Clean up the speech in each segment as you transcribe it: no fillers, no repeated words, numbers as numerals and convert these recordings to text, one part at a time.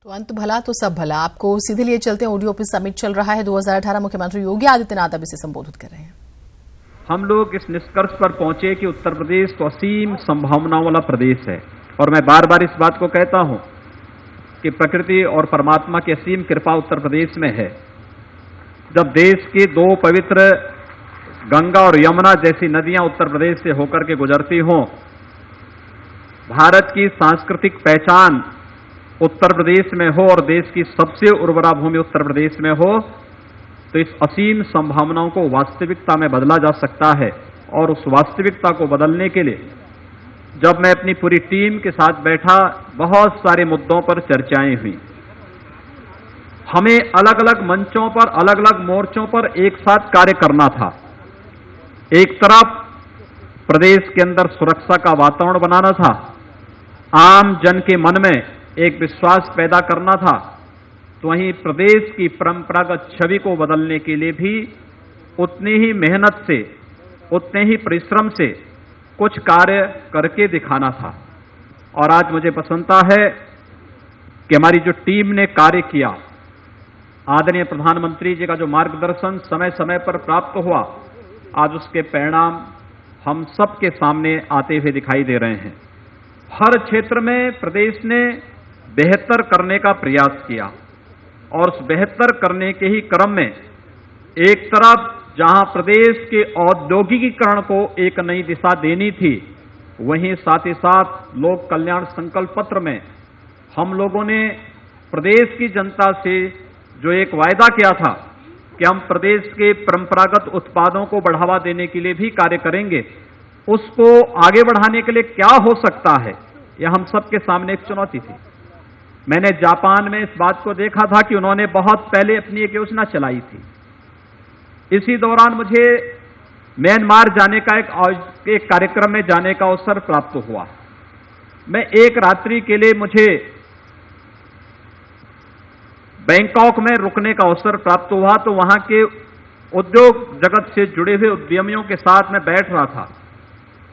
तो अंत भला तो सब भला। आपको सीधे लिए चलते हैं। ओडीओपी समिट चल रहा है 2018। मुख्यमंत्री योगी आदित्यनाथ अभी से संबोधित कर रहे हैं। हम लोग इस निष्कर्ष पर पहुंचे कि उत्तर प्रदेश तो असीम संभावनाओं वाला प्रदेश है और मैं बार बार इस बात को कहता हूं कि प्रकृति और परमात्मा की असीम कृपा उत्तर प्रदेश में है। जब देश की दो पवित्र गंगा और यमुना जैसी नदियां उत्तर प्रदेश से होकर के गुजरती हों, भारत की सांस्कृतिक पहचान उत्तर प्रदेश में हो और देश की सबसे उर्वरा भूमि उत्तर प्रदेश में हो, तो इस असीम संभावनाओं को वास्तविकता में बदला जा सकता है। और उस वास्तविकता को बदलने के लिए जब मैं अपनी पूरी टीम के साथ बैठा, बहुत सारे मुद्दों पर चर्चाएं हुई। हमें अलग अलग मंचों पर, अलग अलग मोर्चों पर एक साथ कार्य करना था। एक तरफ प्रदेश के अंदर सुरक्षा का वातावरण बनाना था, आम जन के मन में एक विश्वास पैदा करना था, तो वहीं प्रदेश की परंपरागत छवि को बदलने के लिए भी उतनी ही मेहनत से, उतने ही परिश्रम से कुछ कार्य करके दिखाना था। और आज मुझे प्रसन्नता है कि हमारी जो टीम ने कार्य किया, आदरणीय प्रधानमंत्री जी का जो मार्गदर्शन समय समय पर प्राप्त हुआ, आज उसके परिणाम हम सबके सामने आते हुए दिखाई दे रहे हैं। हर क्षेत्र में प्रदेश ने बेहतर करने का प्रयास किया और उस बेहतर करने के ही क्रम में एक तरफ जहां प्रदेश के औद्योगिकीकरण को एक नई दिशा देनी थी, वहीं साथ ही साथ लोक कल्याण संकल्प पत्र में हम लोगों ने प्रदेश की जनता से जो एक वायदा किया था कि हम प्रदेश के परंपरागत उत्पादों को बढ़ावा देने के लिए भी कार्य करेंगे, उसको आगे बढ़ाने के लिए क्या हो सकता है, यह हम सबके सामने एक चुनौती थी। मैंने जापान में इस बात को देखा था कि उन्होंने बहुत पहले अपनी एक योजना चलाई थी। इसी दौरान मुझे म्यांमार जाने का एक कार्यक्रम में जाने का अवसर प्राप्त हुआ। मैं एक रात्रि के लिए मुझे बैंकॉक में रुकने का अवसर प्राप्त हुआ, तो वहां के उद्योग जगत से जुड़े हुए उद्यमियों के साथ मैं बैठ रहा था।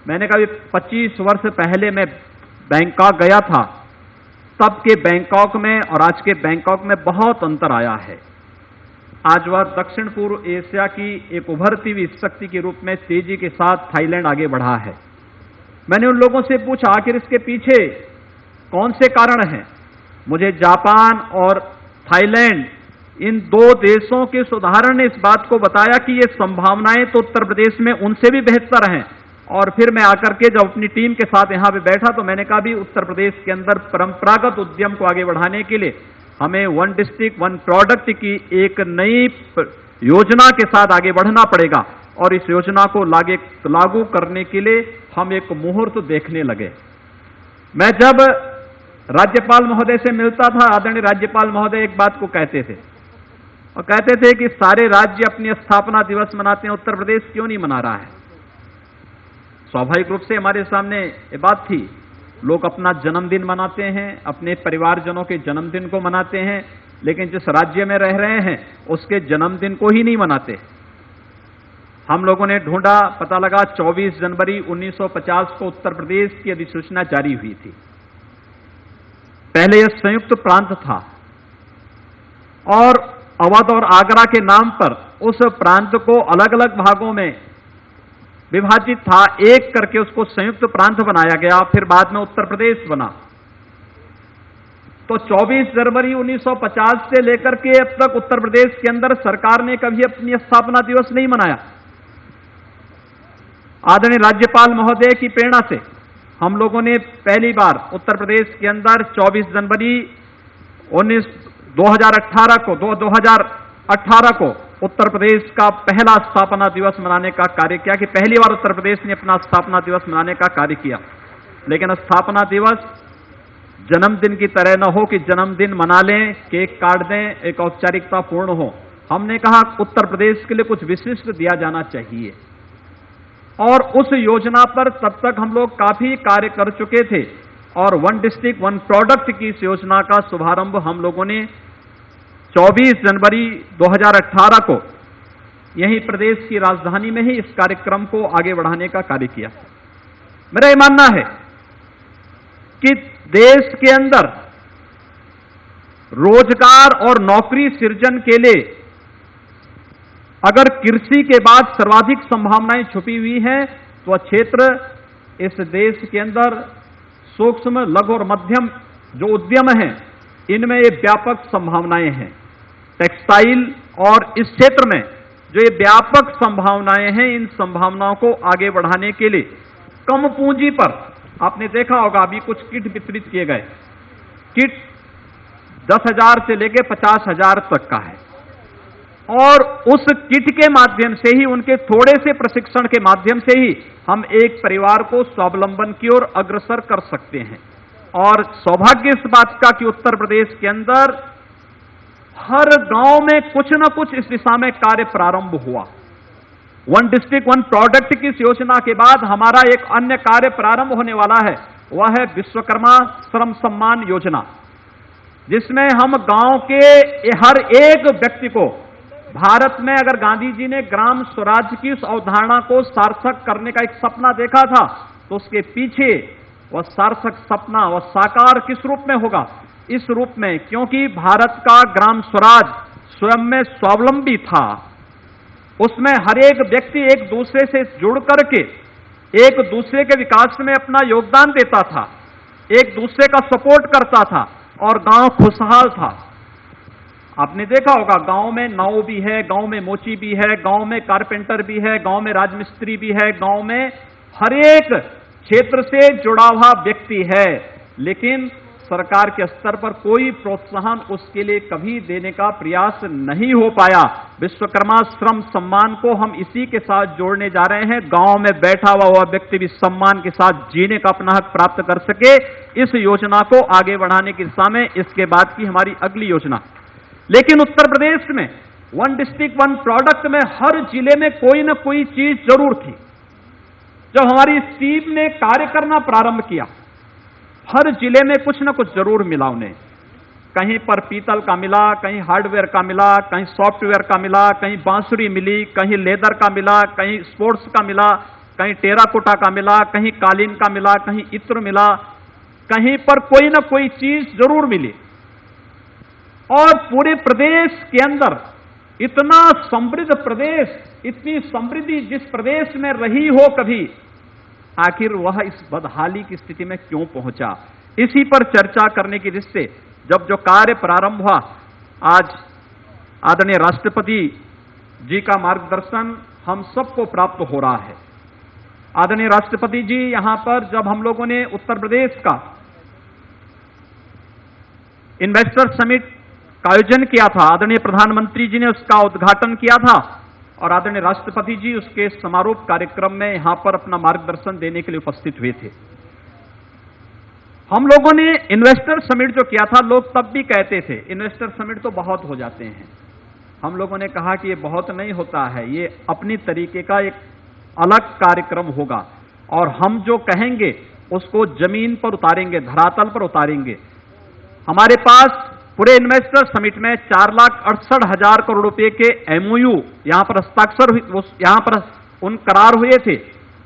मैंने कहा 25 वर्ष पहले मैं बैंकॉक गया था, तब के बैंकॉक में और आज के बैंकॉक में बहुत अंतर आया है। आज वह दक्षिण पूर्व एशिया की एक उभरती हुई शक्ति के रूप में तेजी के साथ थाईलैंड आगे बढ़ा है। मैंने उन लोगों से पूछा आखिर इसके पीछे कौन से कारण हैं। मुझे जापान और थाईलैंड, इन दो देशों के उदाहरण ने इस बात को बताया कि ये संभावनाएं तो उत्तर प्रदेश में उनसे भी बेहतर हैं। और फिर मैं आकर के जब अपनी टीम के साथ यहां पे बैठा, तो मैंने कहा भी उत्तर प्रदेश के अंदर परंपरागत उद्यम को आगे बढ़ाने के लिए हमें वन डिस्ट्रिक्ट वन प्रोडक्ट की एक नई योजना के साथ आगे बढ़ना पड़ेगा। और इस योजना को लागू करने के लिए हम एक मुहूर्त देखने लगे। मैं जब राज्यपाल महोदय से मिलता था, आदरणीय राज्यपाल महोदय एक बात को कहते थे, और कहते थे कि सारे राज्य अपनी स्थापना दिवस मनाते हैं, उत्तर प्रदेश क्यों नहीं मना रहा है। स्वाभाविक रूप से हमारे सामने ये बात थी, लोग अपना जन्मदिन मनाते हैं, अपने परिवारजनों के जन्मदिन को मनाते हैं, लेकिन जिस राज्य में रह रहे हैं उसके जन्मदिन को ही नहीं मनाते। हम लोगों ने ढूंढा, पता लगा 24 जनवरी 1950 को उत्तर प्रदेश की अधिसूचना जारी हुई थी। पहले यह संयुक्त प्रांत था और अवध और आगरा के नाम पर उस प्रांत को अलग अलग भागों में विभाजित था, एक करके उसको संयुक्त प्रांत बनाया गया, फिर बाद में उत्तर प्रदेश बना। तो 24 जनवरी 1950 से लेकर के अब तक उत्तर प्रदेश के अंदर सरकार ने कभी अपनी स्थापना दिवस नहीं मनाया। आदरणीय राज्यपाल महोदय की प्रेरणा से हम लोगों ने पहली बार उत्तर प्रदेश के अंदर 24 जनवरी 2018 को उत्तर प्रदेश का पहला स्थापना दिवस मनाने का कार्य किया कि पहली बार उत्तर प्रदेश ने अपना स्थापना दिवस मनाने का कार्य किया। लेकिन स्थापना दिवस जन्मदिन की तरह न हो कि जन्मदिन मना लें, केक काट दें, एक औपचारिकता पूर्ण हो। हमने कहा उत्तर प्रदेश के लिए कुछ विशिष्ट दिया जाना चाहिए। और उस योजना पर तब तक हम लोग काफी कार्य कर चुके थे और वन डिस्ट्रिक्ट वन प्रोडक्ट की इस योजना का शुभारंभ हम लोगों ने 24 जनवरी 2018 को यही प्रदेश की राजधानी में ही इस कार्यक्रम को आगे बढ़ाने का कार्य किया। मेरा यह मानना है कि देश के अंदर रोजगार और नौकरी सृजन के लिए अगर कृषि के बाद सर्वाधिक संभावनाएं छुपी हुई हैं, तो वह क्षेत्र इस देश के अंदर सूक्ष्म, लघु और मध्यम जो उद्यम हैं, इनमें ये व्यापक संभावनाएं हैं। टेक्सटाइल और इस क्षेत्र में जो ये व्यापक संभावनाएं हैं, इन संभावनाओं को आगे बढ़ाने के लिए कम पूंजी पर, आपने देखा होगा अभी कुछ किट वितरित किए गए, किट 10,000 से लेकर 50,000 तक का है, और उस किट के माध्यम से ही, उनके थोड़े से प्रशिक्षण के माध्यम से ही हम एक परिवार को स्वावलंबन की ओर अग्रसर कर सकते हैं। और सौभाग्य इस बात का कि उत्तर प्रदेश के अंदर हर गांव में कुछ न कुछ इस दिशा में कार्य प्रारंभ हुआ। वन डिस्ट्रिक्ट वन प्रोडक्ट की इस योजना के बाद हमारा एक अन्य कार्य प्रारंभ होने वाला है, वह है विश्वकर्मा श्रम सम्मान योजना, जिसमें हम गांव के हर एक व्यक्ति को, भारत में अगर गांधी जी ने ग्राम स्वराज की उस अवधारणा को सार्थक करने का एक सपना देखा था, तो उसके पीछे वह सार्थक सपना, वह साकार किस रूप में होगा? इस रूप में, क्योंकि भारत का ग्राम स्वराज स्वयं में स्वावलंबी था। उसमें हर एक व्यक्ति एक दूसरे से जुड़ करके एक दूसरे के विकास में अपना योगदान देता था, एक दूसरे का सपोर्ट करता था, और गांव खुशहाल था। आपने देखा होगा गांव में नाव भी है, गांव में मोची भी है, गांव में कारपेंटर भी है, गांव में राजमिस्त्री भी है, गांव में हर एक क्षेत्र से जुड़ा हुआ व्यक्ति है, लेकिन सरकार के स्तर पर कोई प्रोत्साहन उसके लिए कभी देने का प्रयास नहीं हो पाया। विश्वकर्मा श्रम सम्मान को हम इसी के साथ जोड़ने जा रहे हैं, गांव में बैठा हुआ व्यक्ति भी सम्मान के साथ जीने का अपना हक प्राप्त कर सके। इस योजना को आगे बढ़ाने की दिशा में इसके बाद की हमारी अगली योजना। लेकिन उत्तर प्रदेश में वन डिस्ट्रिक्ट वन प्रोडक्ट में हर जिले में कोई न कोई चीज जरूर थी। जब हमारी टीम ने कार्य करना प्रारंभ किया, हर जिले में कुछ न कुछ जरूर मिला उन्हें। कहीं पर पीतल का मिला, कहीं हार्डवेयर का मिला, कहीं सॉफ्टवेयर का मिला, कहीं बांसुरी मिली, कहीं लेदर का मिला, कहीं स्पोर्ट्स का मिला, कहीं टेराकोटा का मिला, कहीं कालीन का मिला, कहीं इत्र मिला, कहीं पर कोई न कोई चीज जरूर मिली। और पूरे प्रदेश के अंदर इतना समृद्ध प्रदेश, इतनी समृद्धि जिस प्रदेश में रही हो कभी, आखिर वह इस बदहाली की स्थिति में क्यों पहुंचा? इसी पर चर्चा करने की दृष्टि से जब जो कार्य प्रारंभ हुआ, आज आदरणीय राष्ट्रपति जी का मार्गदर्शन हम सबको प्राप्त हो रहा है। आदरणीय राष्ट्रपति जी यहां पर जब हम लोगों ने उत्तर प्रदेश का इन्वेस्टर समिट का आयोजन किया था, आदरणीय प्रधानमंत्री जी ने उसका उद्घाटन किया था, और आदरणीय राष्ट्रपति जी उसके समारोह कार्यक्रम में यहां पर अपना मार्गदर्शन देने के लिए उपस्थित हुए थे। हम लोगों ने इन्वेस्टर समिट जो किया था, लोग तब भी कहते थे इन्वेस्टर समिट तो बहुत हो जाते हैं। हम लोगों ने कहा कि ये बहुत नहीं होता है, ये अपनी तरीके का एक अलग कार्यक्रम होगा, और हम जो कहेंगे उसको जमीन पर उतारेंगे, धरातल पर उतारेंगे। हमारे पास पूरे इन्वेस्टर समिट में 4,68,000 करोड़ रुपए के एमओयू यहां पर हस्ताक्षर, यहां पर उन करार हुए थे,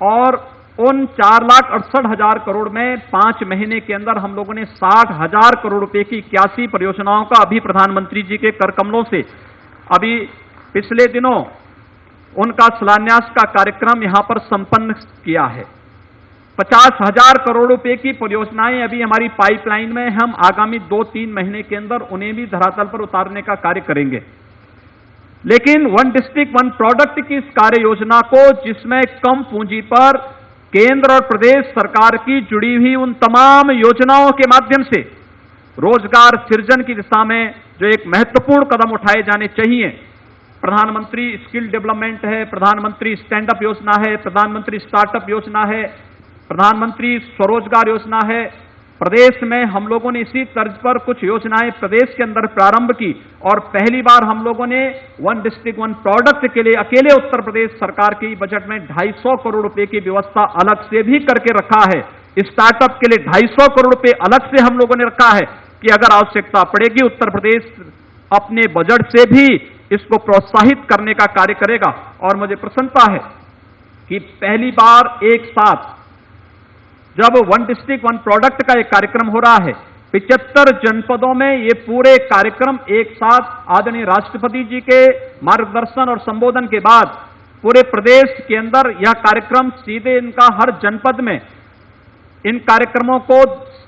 और उन 4,68,000 करोड़ में 5 महीने के अंदर हम लोगों ने 60,000 करोड़ रुपए की 81 परियोजनाओं का अभी प्रधानमंत्री जी के कर कमलों से अभी पिछले दिनों उनका शिलान्यास का कार्यक्रम यहां पर संपन्न किया है। 50,000 करोड़ रुपए की परियोजनाएं अभी हमारी पाइपलाइन में, हम आगामी 2-3 महीने के अंदर उन्हें भी धरातल पर उतारने का कार्य करेंगे। लेकिन वन डिस्ट्रिक्ट वन प्रोडक्ट की इस कार्य योजना को, जिसमें कम पूंजी पर केंद्र और प्रदेश सरकार की जुड़ी हुई उन तमाम योजनाओं के माध्यम से रोजगार सृजन की दिशा में जो एक महत्वपूर्ण कदम उठाए जाने चाहिए, प्रधानमंत्री स्किल डेवलपमेंट है, प्रधानमंत्री स्टैंड अप योजना है, प्रधानमंत्री स्टार्टअप योजना है, प्रधानमंत्री स्वरोजगार योजना है। प्रदेश में हम लोगों ने इसी तर्ज पर कुछ योजनाएं प्रदेश के अंदर प्रारंभ की, और पहली बार हम लोगों ने वन डिस्ट्रिक्ट वन प्रोडक्ट के लिए अकेले उत्तर प्रदेश सरकार की बजट में 250 करोड़ रुपए की व्यवस्था अलग से भी करके रखा है। स्टार्टअप के लिए 250 करोड़ रुपए अलग से हम लोगों ने रखा है कि अगर आवश्यकता पड़ेगी उत्तर प्रदेश अपने बजट से भी इसको प्रोत्साहित करने का कार्य करेगा। और मुझे प्रसन्नता है कि पहली बार एक साथ जब वन डिस्ट्रिक्ट वन प्रोडक्ट का एक कार्यक्रम हो रहा है, 75 जनपदों में ये पूरे कार्यक्रम एक साथ आदरणीय राष्ट्रपति जी के मार्गदर्शन और संबोधन के बाद पूरे प्रदेश के अंदर यह कार्यक्रम सीधे इनका हर जनपद में इन कार्यक्रमों को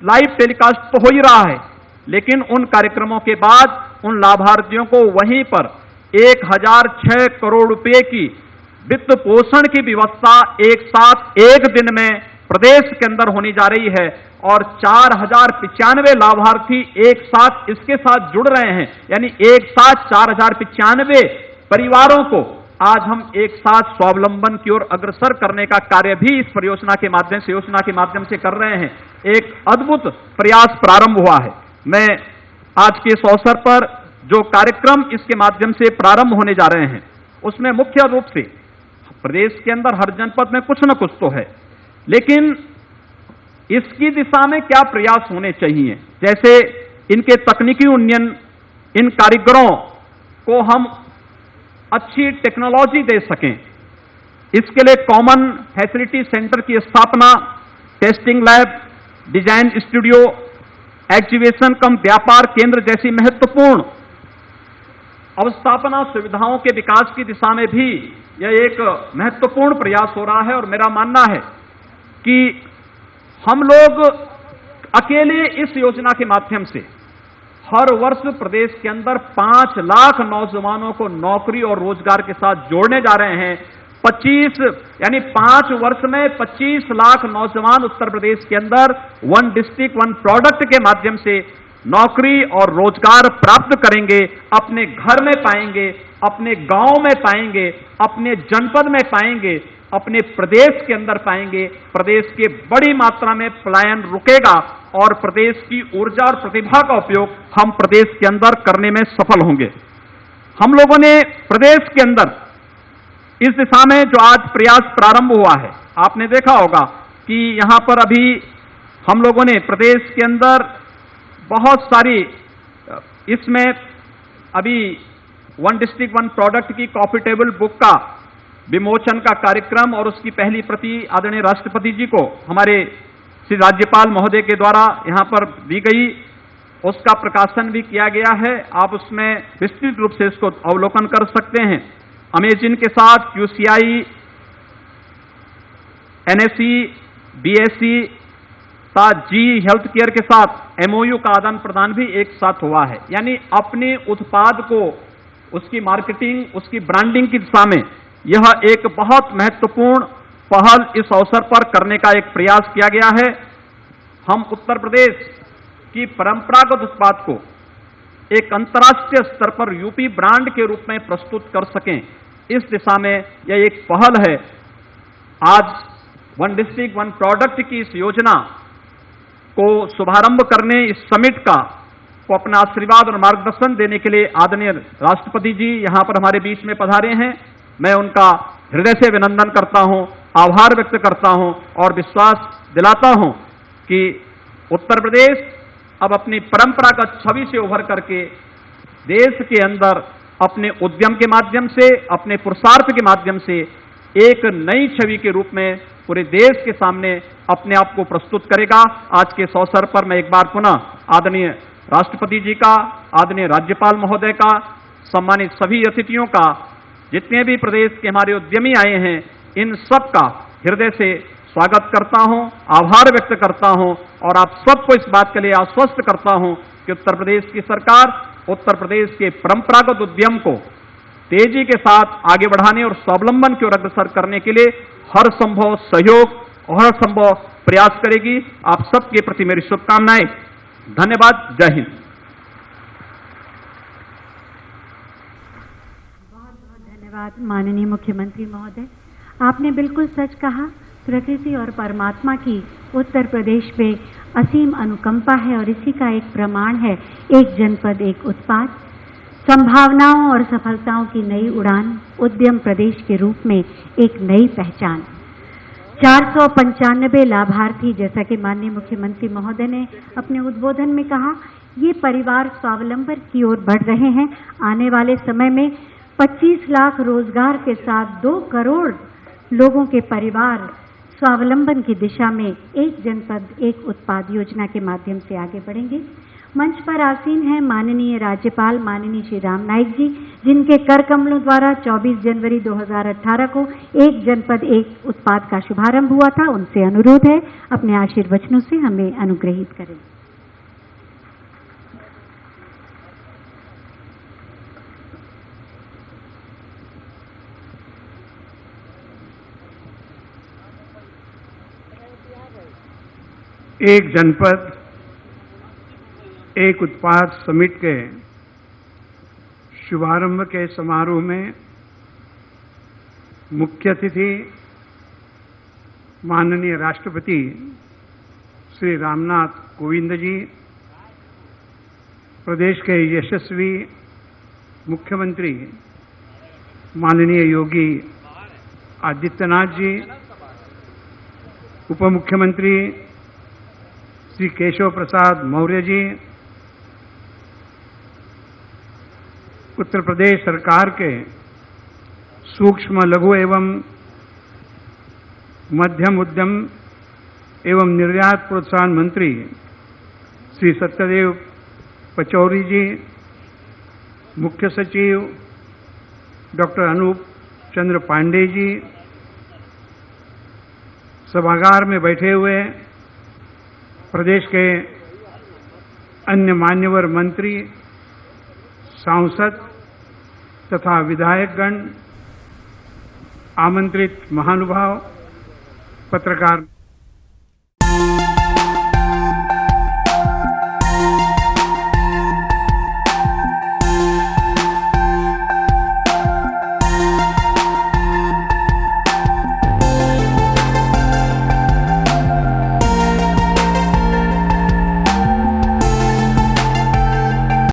लाइव टेलीकास्ट तो हो ही रहा है, लेकिन उन कार्यक्रमों के बाद उन लाभार्थियों को वहीं पर 1006 करोड़ रुपए की वित्त पोषण की व्यवस्था एक साथ एक दिन में प्रदेश के अंदर होने जा रही है और 4095 लाभार्थी एक साथ इसके साथ जुड़ रहे हैं। यानी एक साथ 4095 परिवारों को आज हम एक साथ स्वावलंबन की ओर अग्रसर करने का कार्य भी इस परियोजना के माध्यम से कर रहे हैं। एक अद्भुत प्रयास प्रारंभ हुआ है। मैं आज के इस अवसर पर जो कार्यक्रम इसके माध्यम से प्रारंभ होने जा रहे हैं उसमें मुख्य रूप से प्रदेश के अंदर हर जनपद में कुछ न कुछ तो है, लेकिन इसकी दिशा में क्या प्रयास होने चाहिए, जैसे इनके तकनीकी उन्नयन, इन कारीगरों को हम अच्छी टेक्नोलॉजी दे सकें, इसके लिए कॉमन फैसिलिटी सेंटर की स्थापना, testing lab, design studio, exhibition कम व्यापार केंद्र जैसी महत्वपूर्ण अवस्थापना सुविधाओं के विकास की दिशा में भी यह एक महत्वपूर्ण प्रयास हो रहा है। और मेरा मानना है कि हम लोग अकेले इस योजना के माध्यम से हर वर्ष प्रदेश के अंदर 5 लाख नौजवानों को नौकरी और रोजगार के साथ जोड़ने जा रहे हैं। 5 वर्ष में 25 लाख नौजवान उत्तर प्रदेश के अंदर वन डिस्ट्रिक्ट वन प्रोडक्ट के माध्यम से नौकरी और रोजगार प्राप्त करेंगे, अपने घर में पाएंगे, अपने गांव में पाएंगे, अपने जनपद में पाएंगे, अपने प्रदेश के अंदर पाएंगे। प्रदेश के बड़ी मात्रा में पलायन रुकेगा और प्रदेश की ऊर्जा और प्रतिभा का उपयोग हम प्रदेश के अंदर करने में सफल होंगे। हम लोगों ने प्रदेश के अंदर इस दिशा में जो आज प्रयास प्रारंभ हुआ है, आपने देखा होगा कि यहां पर अभी हम लोगों ने प्रदेश के अंदर बहुत सारी इसमें अभी वन डिस्ट्रिक्ट वन प्रोडक्ट की कॉफी टेबल बुक का विमोचन का कार्यक्रम और उसकी पहली प्रति आदरणीय राष्ट्रपति जी को हमारे श्री राज्यपाल महोदय के द्वारा यहां पर दी गई, उसका प्रकाशन भी किया गया है। आप उसमें विस्तृत रूप से इसको अवलोकन कर सकते हैं। अमेजिन के साथ QCI, NSE, BSE साथ जी हेल्थ केयर के साथ MOU का आदान प्रदान भी एक साथ हुआ है। यानी अपने उत्पाद को उसकी मार्केटिंग, उसकी ब्रांडिंग की दिशा में यह एक बहुत महत्वपूर्ण पहल इस अवसर पर करने का एक प्रयास किया गया है। हम उत्तर प्रदेश की परंपरागत उत्पाद को एक अंतर्राष्ट्रीय स्तर पर यूपी ब्रांड के रूप में प्रस्तुत कर सकें, इस दिशा में यह एक पहल है। आज वन डिस्ट्रिक्ट वन प्रोडक्ट की इस योजना को शुभारंभ करने, इस समिट को अपना आशीर्वाद और मार्गदर्शन देने के लिए आदरणीय राष्ट्रपति जी यहां पर हमारे बीच में पधारे हैं। मैं उनका हृदय से अभिनंदन करता हूं, आभार व्यक्त करता हूं और विश्वास दिलाता हूं कि उत्तर प्रदेश अब अपनी परंपरागत छवि से उभर करके देश के अंदर अपने उद्यम के माध्यम से, अपने पुरुषार्थ के माध्यम से एक नई छवि के रूप में पूरे देश के सामने अपने आप को प्रस्तुत करेगा। आज के इस अवसर पर मैं एक बार पुनः आदरणीय राष्ट्रपति जी का, आदरणीय राज्यपाल महोदय का, सम्मानित सभी अतिथियों का, जितने भी प्रदेश के हमारे उद्यमी आए हैं, इन सब का हृदय से स्वागत करता हूं, आभार व्यक्त करता हूं और आप सबको इस बात के लिए आश्वस्त करता हूं कि उत्तर प्रदेश की सरकार उत्तर प्रदेश के परंपरागत उद्यम को तेजी के साथ आगे बढ़ाने और स्वावलंबन की ओर अग्रसर करने के लिए हर संभव सहयोग और हर संभव प्रयास करेगी। आप सबके प्रति मेरी शुभकामनाएं। धन्यवाद। जय हिंद। बहुत बहुत धन्यवाद माननीय मुख्यमंत्री महोदय। आपने बिल्कुल सच कहा, प्रकृति और परमात्मा की उत्तर प्रदेश पे असीम अनुकंपा है और इसी का एक प्रमाण है एक जनपद एक उत्पाद। संभावनाओं और सफलताओं की नई उड़ान, उद्यम प्रदेश के रूप में एक नई पहचान। 495 लाभार्थी, जैसा कि माननीय मुख्यमंत्री महोदय ने अपने उद्बोधन में कहा, ये परिवार स्वावलंबन की ओर बढ़ रहे हैं। आने वाले समय में 25 लाख रोजगार के साथ 2 करोड़ लोगों के परिवार स्वावलंबन की दिशा में एक जनपद एक उत्पाद योजना के माध्यम से आगे बढ़ेंगे। मंच पर आसीन हैं माननीय राज्यपाल माननीय श्री राम नाईक जी, जिनके कर कमलों द्वारा 24 जनवरी 2018 को एक जनपद एक उत्पाद का शुभारंभ हुआ था। उनसे अनुरोध है अपने आशीर्वचनों से हमें अनुग्रहित करें। एक जनपद एक उत्पाद समिट के शुभारंभ के समारोह में मुख्य अतिथि माननीय राष्ट्रपति श्री रामनाथ कोविंद जी, प्रदेश के यशस्वी मुख्यमंत्री माननीय योगी आदित्यनाथ जी, उप मुख्यमंत्री श्री केशव प्रसाद मौर्य जी, उत्तर प्रदेश सरकार के सूक्ष्म लघु एवं मध्यम उद्यम एवं निर्यात प्रोत्साहन मंत्री श्री सत्यदेव पचौरी जी, मुख्य सचिव डॉक्टर अनूप चंद्र पांडे जी, सभागार में बैठे हुए प्रदेश के अन्य मान्यवर मंत्री, सांसद तथा विधायकगण, आमंत्रित महानुभाव, पत्रकार